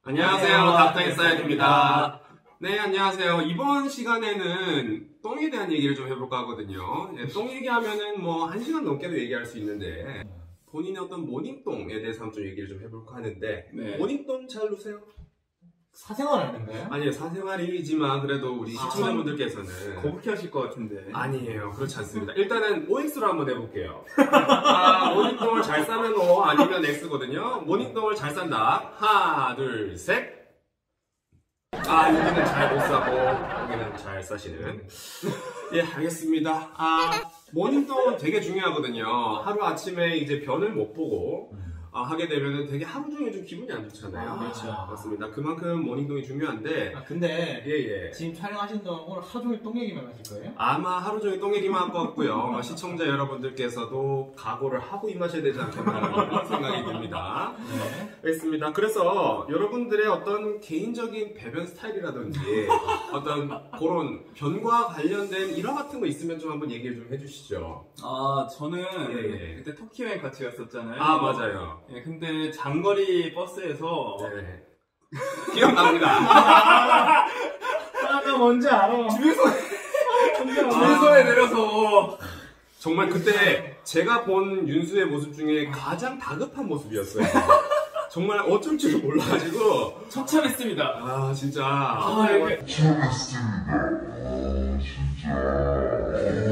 안녕하세요. 닥터인사이드입니다. 네, 안녕하세요. 이번 시간에는 똥에 대한 얘기를 좀 해볼까 하거든요. 똥 얘기하면은 뭐 1시간 넘게도 얘기할 수 있는데 본인의 어떤 모닝똥에 대해서 좀 얘기를 좀 해볼까 하는데 모닝똥 잘 누세요? 사생활 아닌가요? 아니요, 사생활이지만 그래도 우리 시청자분들께서는 거북해 하실 것 같은데. 아니에요, 그렇지 않습니다. 일단은 OX로 한번 해볼게요. 모닝똥을 잘 싸면 O 아니면 X거든요. 모닝똥을 잘 싼다. 하나, 둘, 셋. 여기는 잘 못 싸고 여기는 잘 싸시는. 예, 알겠습니다. 모닝똥은 되게 중요하거든요. 하루 아침에 이제 변을 못 보고 하게 되면은 되게 하루 종일 좀 기분이 안 좋잖아요. 그렇죠. 맞습니다. 그만큼 모닝똥이 중요한데. 근데 지금 촬영하신 동안 오늘 하루 종일 똥 얘기만 하실 거예요? 아마 하루 종일 똥 얘기만 할 것 같고요. 시청자 여러분들께서도 각오를 하고 임하셔야 되지 않겠나 생각이 듭니다. 알겠습니다. 그래서 여러분들의 어떤 개인적인 배변 스타일이라든지 어떤 그런 변과 관련된 일화 같은 거 있으면 좀 한번 얘기를 좀 해주시죠. 저는 그때 터키여행 같이 갔었잖아요. 맞아요. 예, 근데 장거리 버스에서 기억납니다. 나 뭔지 알아. 주유소에 내려서 정말 그때 제가 본 윤수의 모습 중에 가장 다급한 모습이었어요. 정말 어쩔 줄을 몰라가지고 처참했습니다. 진짜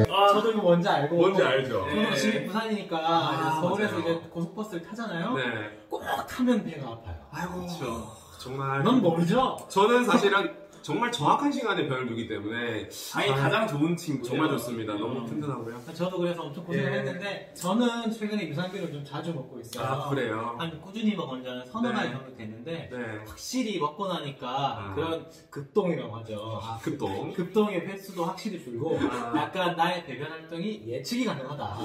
저도 이거 뭔지 알고. 뭔지 알죠? 저는 지금 부산이니까 서울에서 맞아요. 이제 고속버스를 타잖아요. 네. 꼭 타면 배가 아파요. 아이고, 정말. 넌 모르죠? 저는 사실은 정말 정확한 시간에 변을 두기 때문에 가장 좋은 친구. 정말 좋습니다. 너무 튼튼하고요. 저도 그래서 엄청 고생을 했는데 저는 최근에 유산균을 좀 자주 먹고 있어요. 그래요? 한 꾸준히 먹은 지는 서너 달 정도 됐는데 확실히 먹고 나니까 그런 급동이라고 하죠. 급동. 급동의 횟수도 확실히 줄고 약간 나의 배변 활동이 예측이 가능하다.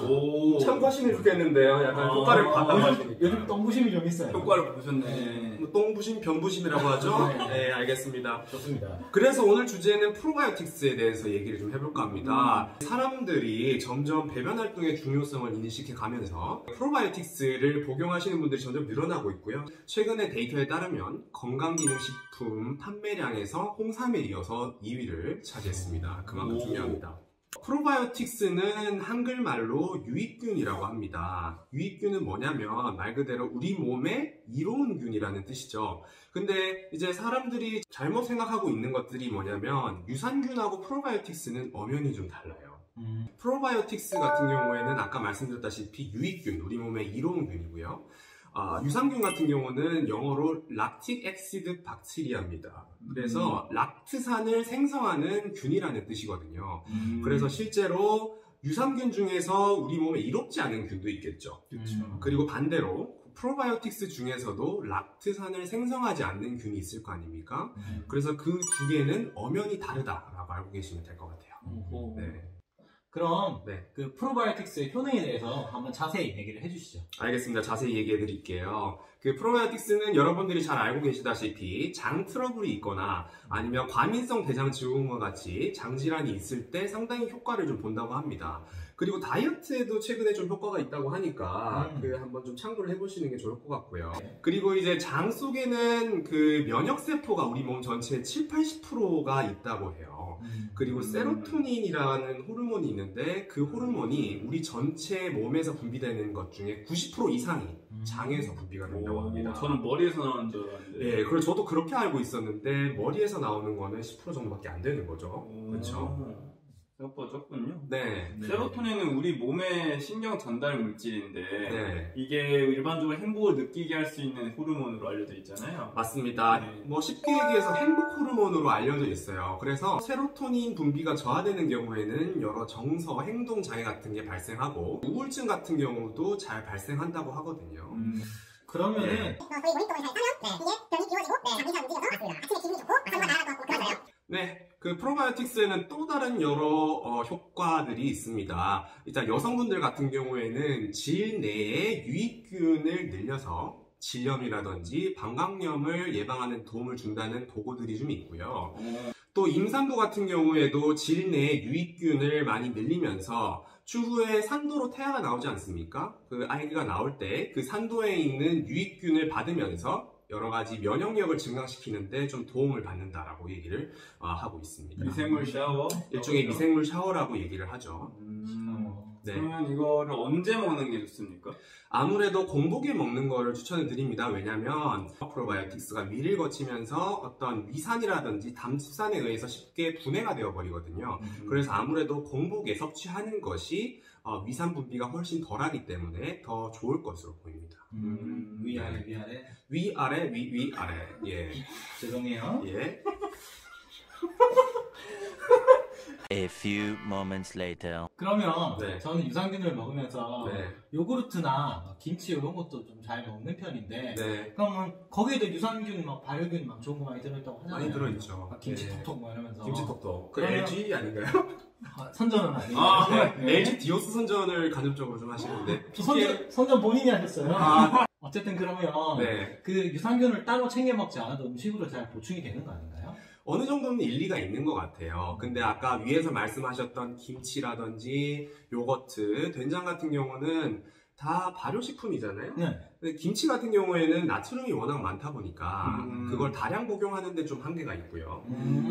참고하시면 좋겠는데요. 약간 효과를 받아가시니까. 요즘 똥부심이 좀 있어요. 효과를 보셨네. 똥부심, 변부심이라고 하죠? 네, 알겠습니다. 좋습니다. 그래서 오늘 주제는 프로바이오틱스에 대해서 얘기를 좀 해볼까 합니다. 사람들이 점점 배변 활동의 중요성을 인식해 가면서 프로바이오틱스를 복용하시는 분들이 점점 늘어나고 있고요. 최근의 데이터에 따르면 건강기능식품 판매량에서 홍삼에 이어서 2위를 차지했습니다. 그만큼 중요합니다. 프로바이오틱스는 한글말로 유익균이라고 합니다. 유익균은 뭐냐면 말 그대로 우리 몸에 이로운 균이라는 뜻이죠. 근데 이제 사람들이 잘못 생각하고 있는 것들이 뭐냐면 유산균하고 프로바이오틱스는 엄연히 좀 달라요. 프로바이오틱스 같은 경우에는 아까 말씀드렸다시피 유익균, 우리 몸에 이로운 균이고요. 유산균 같은 경우는 영어로 락틱 엑시드 박테리아입니다. 그래서 락트산을 생성하는 균이라는 뜻이거든요. 그래서 실제로 유산균 중에서 우리 몸에 이롭지 않은 균도 있겠죠. 그리고 반대로 프로바이오틱스 중에서도 락트산을 생성하지 않는 균이 있을 거 아닙니까? 그래서 그 두 개는 엄연히 다르다라고 알고 계시면 될 것 같아요. 그럼 그 프로바이오틱스의 효능에 대해서 한번 자세히 얘기를 해주시죠. 알겠습니다. 자세히 얘기해 드릴게요. 그 프로바이오틱스는 여러분들이 잘 알고 계시다시피 장 트러블이 있거나 아니면 과민성 대장 증후군과 같이 장 질환이 있을 때 상당히 효과를 좀 본다고 합니다. 그리고 다이어트에도 최근에 좀 효과가 있다고 하니까 한번 좀 참고를 해보시는 게 좋을 것 같고요. 그리고 이제 장 속에는 그 면역세포가 우리 몸 전체의 70~80%가 있다고 해요. 그리고 세로토닌이라는 호르몬이 있는데 그 호르몬이 우리 전체 몸에서 분비되는 것 중에 90% 이상이 장에서 분비가 된다고 합니다. 저는 머리에서 나오는 줄 알았는데. 네, 그리고 저도 그렇게 알고 있었는데 머리에서 나오는 거는 10% 정도밖에 안 되는 거죠. 그렇죠? 생각보다 적군요. 세로토닌은 우리 몸의 신경 전달 물질인데 이게 일반적으로 행복을 느끼게 할 수 있는 호르몬으로 알려져 있잖아요. 맞습니다. 뭐 쉽게 얘기해서 행복 호르몬으로 알려져 있어요. 그래서 세로토닌 분비가 저하되는 경우에는 여러 정서, 행동 장애 같은 게 발생하고 우울증 같은 경우도 잘 발생한다고 하거든요. 그러면은 저희 모닝똥을 잘 사면 이게 병이 비워지고 장기가 움직여서 아침에 기분이 좋고 하루가 나아갈 것 같고 그러나요? 그 프로바이오틱스에는 또 다른 여러 효과들이 있습니다. 일단 여성분들 같은 경우에는 질 내에 유익균을 늘려서 질염이라든지 방광염을 예방하는 도움을 준다는 보고들이 좀 있고요. 또 임산부 같은 경우에도 질 내에 유익균을 많이 늘리면서 추후에 산도로 태아가 나오지 않습니까? 그 아기가 나올 때 그 산도에 있는 유익균을 받으면서 여러 가지 면역력을 증강시키는데 좀 도움을 받는다라고 얘기를 하고 있습니다. 미생물 샤워? 일종의 미생물 샤워라고 얘기를 하죠. 네. 그러면 이거를 언제 먹는 게 좋습니까? 아무래도 공복에 먹는 거를 추천을 드립니다. 왜냐면 프로바이오틱스가 위를 거치면서 어떤 위산이라든지 담즙산에 의해서 쉽게 분해가 되어버리거든요. 그래서 아무래도 공복에 섭취하는 것이 위산 분비가 훨씬 덜하기 때문에 더 좋을 것으로 보입니다. 위아래 위아래? 위아래 위아래. 예. 죄송해요. 예. A few moments later. 그러면 네. 저는 유산균을 먹으면서 네. 요구르트나 김치 이런 것도 좀 잘 먹는 편인데 네. 그러면 거기에도 유산균, 막 발효균 막 좋은 거 많이 들어있다고 하잖아요. 많이 들어있죠. 김치톡톡 막 이러면서. 김치톡톡. 그 그러면- LG 아닌가요? 선전은 아니에요. 네. LG 디오스 선전을 간접적으로 좀 하시는데. 선전 본인이 하셨어요. 어쨌든 그러면 네. 그 유산균을 따로 챙겨 먹지 않아도 음식으로 잘 보충이 되는 거 아닌가요? 어느 정도는 일리가 있는 것 같아요. 근데 아까 위에서 말씀하셨던 김치라든지 요거트, 된장 같은 경우는 다 발효식품이잖아요. 네. 근데 김치 같은 경우에는 나트륨이 워낙 많다 보니까 그걸 다량 복용하는데 좀 한계가 있고요.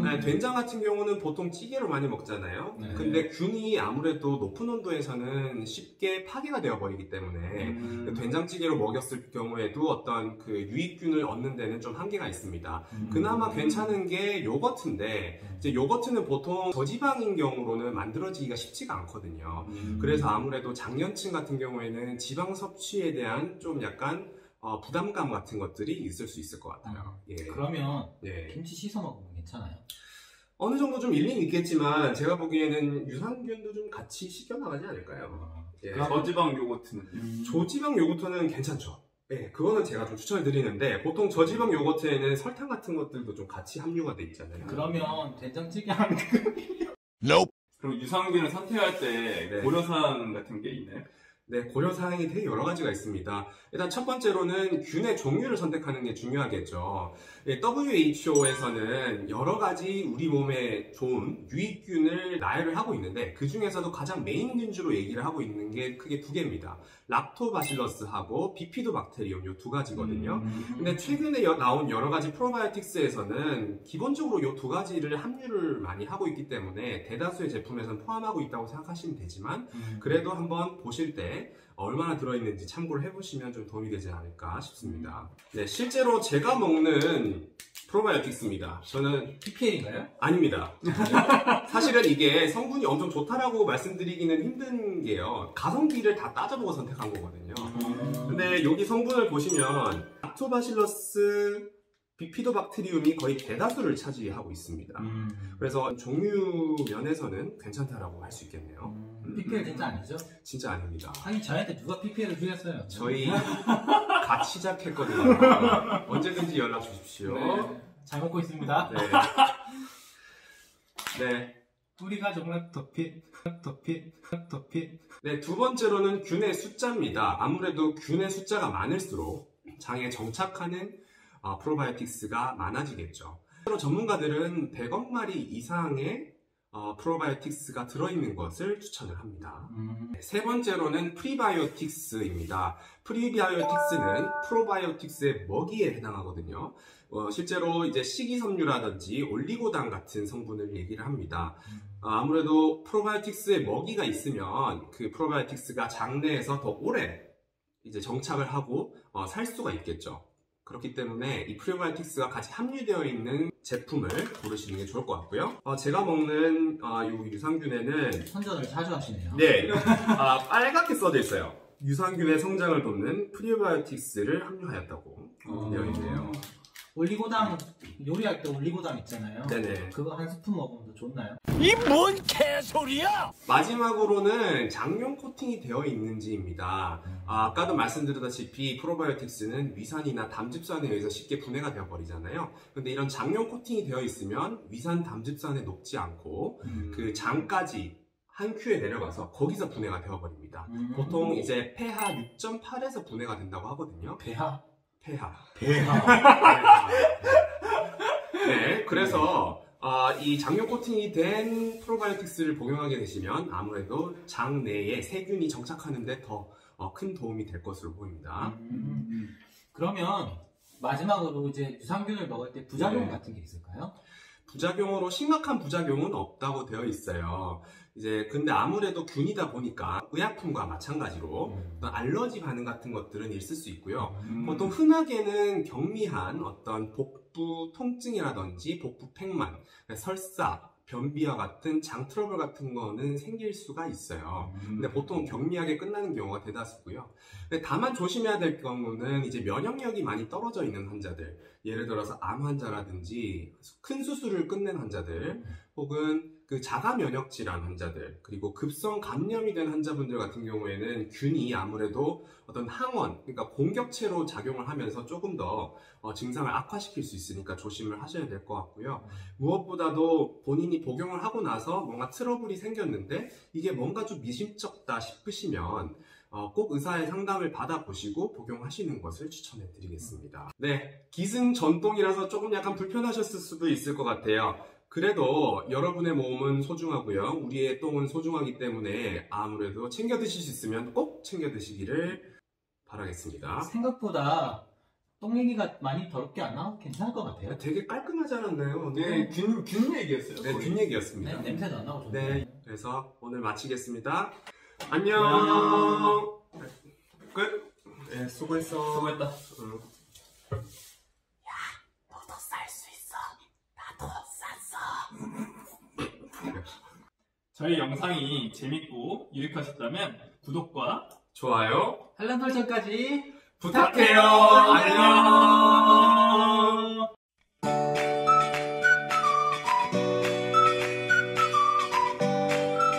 네, 된장 같은 경우는 보통 찌개로 많이 먹잖아요. 네. 근데 균이 아무래도 높은 온도에서는 쉽게 파괴가 되어버리기 때문에 된장찌개로 먹였을 경우에도 어떤 그 유익균을 얻는 데는 좀 한계가 있습니다. 그나마 괜찮은 게 요거트인데 이제 요거트는 보통 저지방인 경우로는 만들어지기가 쉽지가 않거든요. 그래서 아무래도 장년층 같은 경우에는 지방 섭취에 대한 좀 약간 부담감 같은 것들이 있을 수 있을 것 같아요. 예. 그러면 예. 김치 씻어 먹으면 괜찮아요? 어느 정도 좀 일리는 있겠지만 제가 보기에는 유산균도 좀 같이 씻겨나가지 않을까요? 예. 저지방 요거트는? 저지방 요거트는 괜찮죠. 네, 그거는 제가 좀 추천을 드리는데 보통 저지방 요거트에는 설탕 같은 것들도 좀 같이 함유가 돼 있잖아요. 그러면 된장찌개 하는 그럼 유산균을 선택할 때 네. 고려사항 같은 게 있나요? 네, 고려사항이 되게 여러 가지가 있습니다. 일단 첫 번째로는 균의 종류를 선택하는 게 중요하겠죠. WHO에서는 여러 가지 우리 몸에 좋은 유익균을 나열을 하고 있는데 그 중에서도 가장 메인 균주로 얘기를 하고 있는 게 크게 두 개입니다. 락토바실러스하고 비피도박테리움 이 두 가지거든요. 근데 최근에 나온 여러 가지 프로바이오틱스에서는 기본적으로 이 두 가지를 함유를 많이 하고 있기 때문에 대다수의 제품에서는 포함하고 있다고 생각하시면 되지만 그래도 한번 보실 때 얼마나 들어있는지 참고를 해보시면 좀 도움이 되지 않을까 싶습니다. 네, 실제로 제가 먹는 프로바이오틱스입니다. 저는 PPL인가요? 아닙니다. 사실은 이게 성분이 엄청 좋다라고 말씀드리기는 힘든 게요. 가성비를 다 따져보고 선택한 거거든요. 근데 여기 성분을 보시면 락토바실러스 비피도박테리움이 거의 대다수를 차지하고 있습니다. 그래서 종류 면에서는 괜찮다라고 할 수 있겠네요. PPL 진짜 아니죠? 진짜 아닙니다. 아니 저한테 누가 PPL을 주겠어요? 저희 같이 시작했거든요. 언제든지 연락 주십시오. 네, 잘 먹고 있습니다. 네. 네. 우리 가족 락토핏. 네, 두 번째로는 균의 숫자입니다. 아무래도 균의 숫자가 많을수록 장에 정착하는 프로바이오틱스가 많아지겠죠. 실제로 전문가들은 100억 마리 이상의 프로바이오틱스가 들어있는 것을 추천을 합니다. 세 번째로는 프리바이오틱스입니다. 프리바이오틱스는 프로바이오틱스의 먹이에 해당하거든요. 실제로 이제 식이섬유라든지 올리고당 같은 성분을 얘기를 합니다. 아무래도 프로바이오틱스의 먹이가 있으면 그 프로바이오틱스가 장내에서 더 오래 이제 정착을 하고 살 수가 있겠죠. 그렇기 때문에 이 프리바이오틱스가 같이 함유되어 있는 제품을 고르시는 게 좋을 것 같고요. 제가 먹는 이 유산균에는 선전을 자주 하시네요. 네, 빨갛게 써져 있어요. 유산균의 성장을 돕는 프리바이오틱스를 함유하였다고 되어 있네요. 올리고당 요리할 때 올리고당 있잖아요. 네네. 그거 한 스푼 먹으면 더 좋나요? 이 뭔 개소리야! 마지막으로는 장용 코팅이 되어 있는지입니다. 아까도 말씀드렸다시피 프로바이오틱스는 위산이나 담즙산에 의해서 쉽게 분해가 되어 버리잖아요. 근데 이런 장용 코팅이 되어 있으면 위산 담즙산에 녹지 않고 그 장까지 한 큐에 내려가서 거기서 분해가 되어 버립니다. 보통 이제 pH 6.8에서 분해가 된다고 하거든요. 배하? 네, 그래서 이 장용 코팅이 된 프로바이오틱스를 복용하게 되시면 아무래도 장 내에 세균이 정착하는 데 더 큰 도움이 될 것으로 보입니다. 그러면 마지막으로 이제 유산균을 먹을 때 부작용 네. 같은 게 있을까요? 부작용으로 심각한 부작용은 없다고 되어 있어요. 이제 근데 아무래도 균이다 보니까 의약품과 마찬가지로 어떤 알러지 반응 같은 것들은 있을 수 있고요. 보통 흔하게는 경미한 어떤 복부 통증이라든지 복부 팽만, 설사, 변비와 같은 장 트러블 같은 거는 생길 수가 있어요. 근데 보통 경미하게 끝나는 경우가 대다수고요. 근데 다만 조심해야 될 경우는 이제 면역력이 많이 떨어져 있는 환자들, 예를 들어서 암 환자라든지 큰 수술을 끝낸 환자들, 혹은 그 자가 면역 질환 환자들, 그리고 급성 감염이 된 환자분들 같은 경우에는 균이 아무래도 어떤 항원, 그러니까 공격체로 작용을 하면서 조금 더 증상을 악화시킬 수 있으니까 조심을 하셔야 될 것 같고요. 무엇보다도 본인이 복용을 하고 나서 뭔가 트러블이 생겼는데 이게 뭔가 좀 미심쩍다 싶으시면 꼭 의사의 상담을 받아보시고 복용하시는 것을 추천해 드리겠습니다. 네, 기승전통이라서 조금 약간 불편하셨을 수도 있을 것 같아요. 그래도 여러분의 몸은 소중하고요. 우리의 똥은 소중하기 때문에 아무래도 챙겨 드실 수 있으면 꼭 챙겨 드시기를 바라겠습니다. 생각보다 똥 얘기가 많이 더럽게 안 나와서 괜찮을 것 같아요. 되게 깔끔하지 않았나요? 네, 균 얘기였어요. 네, 균 얘기였습니다. 네, 냄새도 안 나고 좋네요. 네, 그래서 오늘 마치겠습니다. 안녕. 끝. 네, 수고했어. 수고했다. 너도 쌀 수 있어. 나도 쌌어. 저희 영상이 재밌고 유익하셨다면 구독과 좋아요. 알람 설정까지 부탁해요. 안녕.